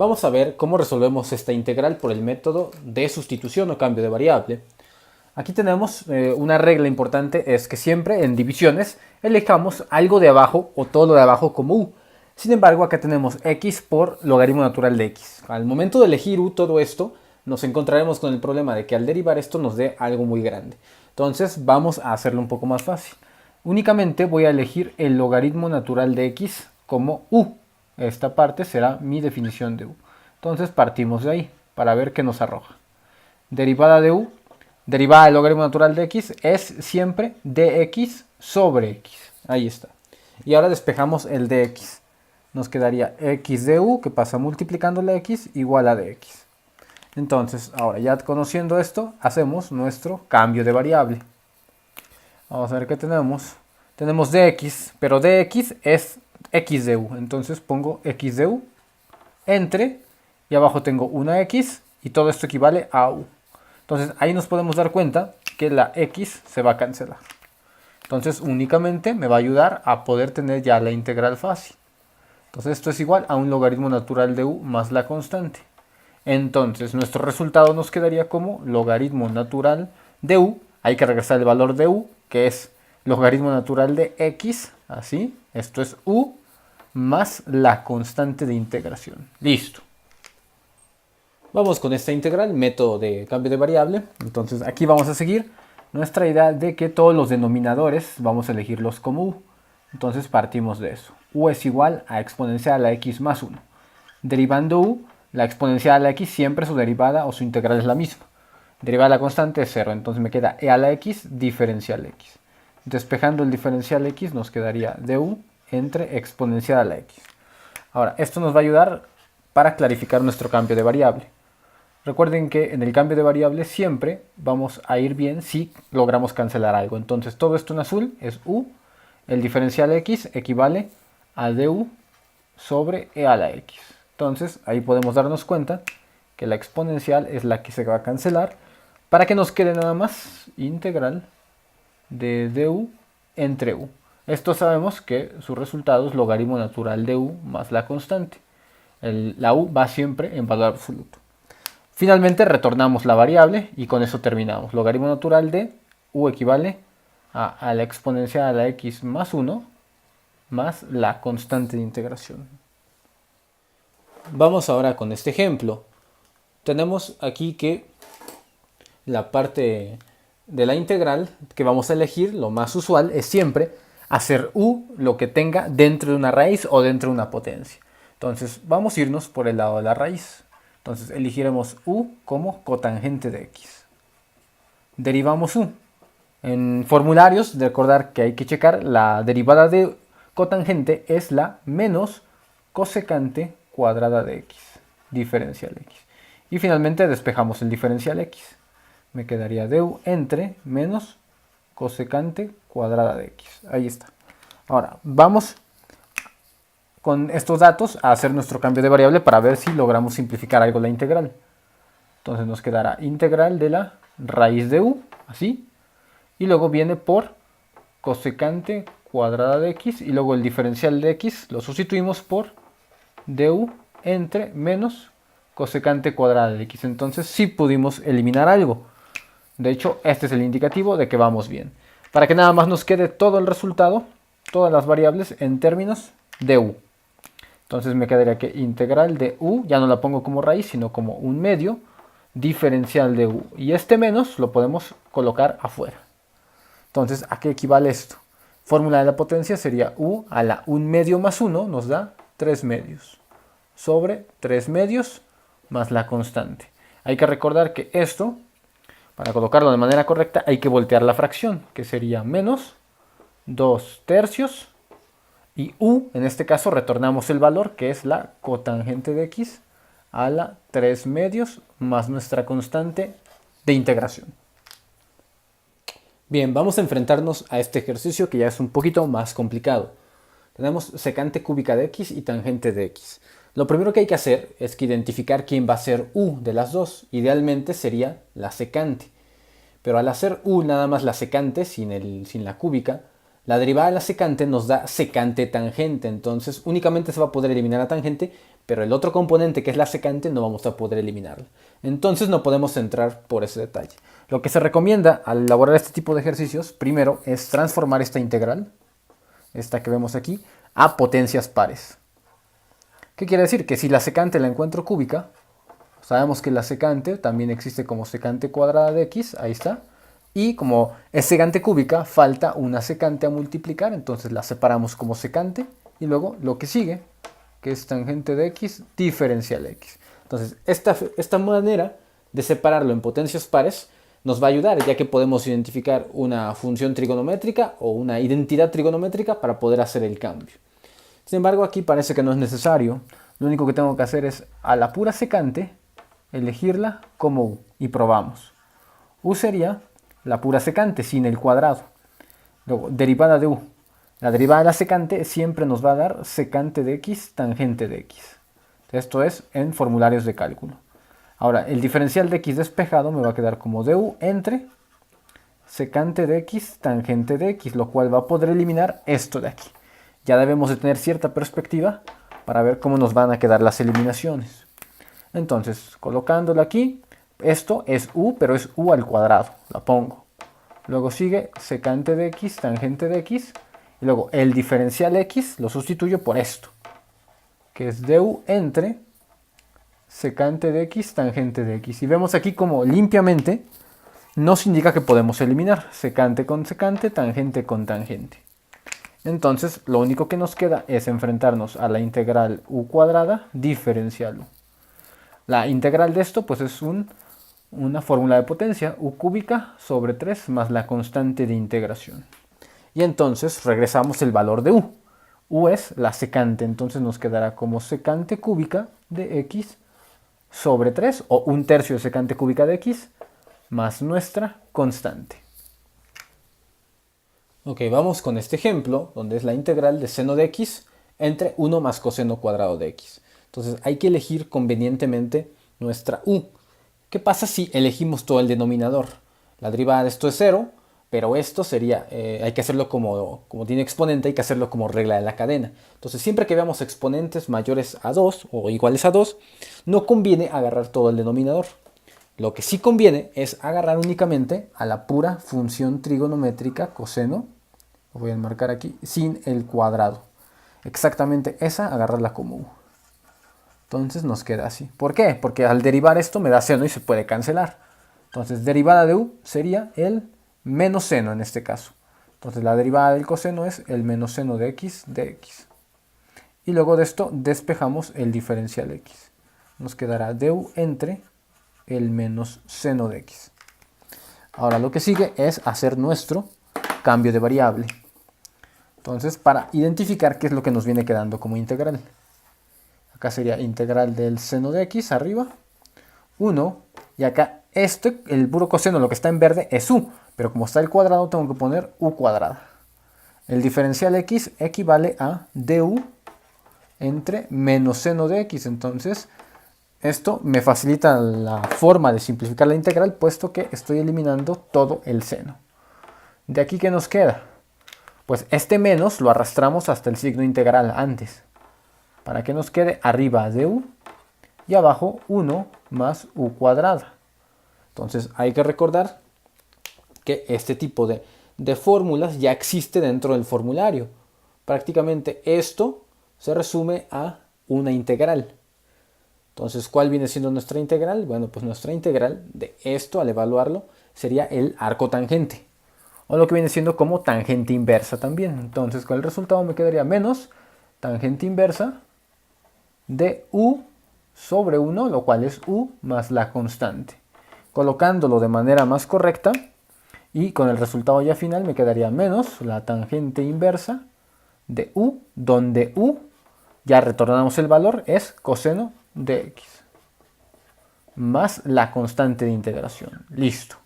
Vamos a ver cómo resolvemos esta integral por el método de sustitución o cambio de variable. Aquí tenemos una regla importante, es que siempre en divisiones elijamos algo de abajo o todo lo de abajo como u. Sin embargo, acá tenemos x por logaritmo natural de x. Al momento de elegir u, todo esto, nos encontraremos con el problema de que al derivar esto nos dé algo muy grande. Entonces vamos a hacerlo un poco más fácil. Únicamente voy a elegir el logaritmo natural de x como u. Esta parte será mi definición de u. Entonces partimos de ahí para ver qué nos arroja. Derivada de u, derivada del logaritmo natural de x, es siempre dx sobre x. Ahí está. Y ahora despejamos el dx. Nos quedaría x de u, que pasa multiplicando la x, igual a dx. Entonces, ahora ya conociendo esto, hacemos nuestro cambio de variable. Vamos a ver qué tenemos. Tenemos dx, pero dx es x de u. Entonces pongo x de u entre, y abajo tengo una x, y todo esto equivale a u. Entonces ahí nos podemos dar cuenta que la x se va a cancelar. Entonces únicamente me va a ayudar a poder tener ya la integral fácil. Entonces esto es igual a un logaritmo natural de u más la constante. Entonces nuestro resultado nos quedaría como logaritmo natural de u. Hay que regresar el valor de u, que es logaritmo natural de x, así. Esto es u más la constante de integración. Listo. Vamos con esta integral, método de cambio de variable. Entonces aquí vamos a seguir nuestra idea de que todos los denominadores vamos a elegirlos como u. Entonces partimos de eso. U es igual a exponencial a la x más 1. Derivando u, la exponencial a la x siempre su derivada o su integral es la misma. Derivada de la constante es 0, entonces me queda e a la x diferencial x. Despejando el diferencial x nos quedaría du entre exponencial a la x. Ahora, esto nos va a ayudar para clarificar nuestro cambio de variable. Recuerden que en el cambio de variable siempre vamos a ir bien si logramos cancelar algo. Entonces todo esto en azul es u, el diferencial x equivale a du sobre e a la x. Entonces ahí podemos darnos cuenta que la exponencial es la que se va a cancelar para que nos quede nada más integral de du entre u. Esto sabemos que su resultado es logaritmo natural de u más la constante. La u va siempre en valor absoluto. Finalmente retornamos la variable y con eso terminamos. Logaritmo natural de u equivale a la exponencial a la x más 1 más la constante de integración. Vamos ahora con este ejemplo. Tenemos aquí que la parte de la integral que vamos a elegir, lo más usual, es siempre hacer u lo que tenga dentro de una raíz o dentro de una potencia. Entonces vamos a irnos por el lado de la raíz. Entonces elegiremos u como cotangente de x. Derivamos u. En formularios, recordar que hay que checar la derivada de cotangente es la menos cosecante cuadrada de x, diferencial x. Y finalmente despejamos el diferencial x. Me quedaría du entre menos cosecante cuadrada de x. Ahí está. Ahora, vamos con estos datos a hacer nuestro cambio de variable para ver si logramos simplificar algo la integral. Entonces nos quedará integral de la raíz de u, así. Y luego viene por cosecante cuadrada de x. Y luego el diferencial de x lo sustituimos por du entre menos cosecante cuadrada de x. Entonces sí pudimos eliminar algo. De hecho, este es el indicativo de que vamos bien. Para que nada más nos quede todo el resultado, todas las variables en términos de u. Entonces me quedaría que integral de u, ya no la pongo como raíz, sino como un medio, diferencial de u. Y este menos lo podemos colocar afuera. Entonces, ¿a qué equivale esto? Fórmula de la potencia sería u a la 1 medio más 1 nos da 3 medios. Sobre 3 medios más la constante. Hay que recordar que esto, para colocarlo de manera correcta, hay que voltear la fracción, que sería menos 2 tercios. Y u, en este caso, retornamos el valor, que es la cotangente de x, a la 3 medios más nuestra constante de integración. Bien, vamos a enfrentarnos a este ejercicio que ya es un poquito más complicado. Tenemos secante cúbica de x y tangente de x. Lo primero que hay que hacer es que identificar quién va a ser u de las dos. Idealmente sería la secante. Pero al hacer u nada más la secante, sin la cúbica, La derivada de la secante nos da secante tangente, entonces únicamente se va a poder eliminar la tangente, pero el otro componente que es la secante no vamos a poder eliminarlo. Entonces no podemos entrar por ese detalle. Lo que se recomienda al elaborar este tipo de ejercicios, primero es transformar esta integral, esta que vemos aquí, a potencias pares. ¿Qué quiere decir? Que si la secante la encuentro cúbica, sabemos que la secante también existe como secante cuadrada de x, ahí está. Y como es secante cúbica, falta una secante a multiplicar, entonces la separamos como secante. Y luego lo que sigue, que es tangente de x, diferencial x. Entonces esta manera de separarlo en potencias pares nos va a ayudar, ya que podemos identificar una función trigonométrica o una identidad trigonométrica para poder hacer el cambio. Sin embargo, aquí parece que no es necesario. Lo único que tengo que hacer es a la pura secante elegirla como u y probamos. U sería la pura secante sin el cuadrado. Luego, derivada de u. La derivada de la secante siempre nos va a dar secante de x tangente de x. Esto es en formularios de cálculo. Ahora, el diferencial de x despejado me va a quedar como du entre secante de x tangente de x, lo cual va a poder eliminar esto de aquí. Ya debemos de tener cierta perspectiva para ver cómo nos van a quedar las eliminaciones. Entonces, colocándolo aquí, esto es u, pero es u al cuadrado. La pongo. Luego sigue secante de x tangente de x. Y luego el diferencial x lo sustituyo por esto, que es du entre secante de x tangente de x. Y vemos aquí como limpiamente nos indica que podemos eliminar secante con secante, tangente con tangente. Entonces lo único que nos queda es enfrentarnos a la integral u cuadrada diferencial u. La integral de esto pues es una fórmula de potencia, u cúbica sobre 3 más la constante de integración. Y entonces regresamos el valor de u. U es la secante, entonces nos quedará como secante cúbica de x sobre 3, o 1/3 de secante cúbica de x, más nuestra constante. Ok, vamos con este ejemplo, donde es la integral de seno de x entre 1 más coseno cuadrado de x. Entonces hay que elegir convenientemente nuestra u. ¿Qué pasa si elegimos todo el denominador? La derivada de esto es 0, pero esto sería, hay que hacerlo como tiene exponente, hay que hacerlo como regla de la cadena. Entonces siempre que veamos exponentes mayores a 2 o iguales a 2, no conviene agarrar todo el denominador. Lo que sí conviene es agarrar únicamente a la pura función trigonométrica coseno, lo voy a marcar aquí, sin el cuadrado. Exactamente esa, agarrarla como u. Entonces nos queda así. ¿Por qué? Porque al derivar esto me da seno y se puede cancelar. Entonces derivada de u sería el menos seno en este caso. Entonces la derivada del coseno es el menos seno de x de x. Y luego de esto despejamos el diferencial x. Nos quedará du entre el menos seno de x. Ahora lo que sigue es hacer nuestro cambio de variable. Entonces, para identificar qué es lo que nos viene quedando como integral. Acá sería integral del seno de x arriba, 1, y acá el puro coseno, lo que está en verde, es u, pero como está el cuadrado tengo que poner u cuadrada. El diferencial x equivale a du entre menos seno de x, entonces esto me facilita la forma de simplificar la integral, puesto que estoy eliminando todo el seno. ¿De aquí qué nos queda? Pues este menos lo arrastramos hasta el signo integral antes, para que nos quede arriba de u y abajo 1 más u cuadrada. Entonces hay que recordar que este tipo de fórmulas ya existe dentro del formulario. Prácticamente esto se resume a una integral. Entonces, ¿cuál viene siendo nuestra integral? Bueno, pues nuestra integral de esto, al evaluarlo, sería el arco tangente. O lo que viene siendo como tangente inversa también. Entonces, con el resultado me quedaría menos tangente inversa de u sobre 1, lo cual es u más la constante. Colocándolo de manera más correcta y con el resultado ya final me quedaría menos la tangente inversa de u, donde u, ya retornamos el valor, es coseno de x, más la constante de integración. Listo.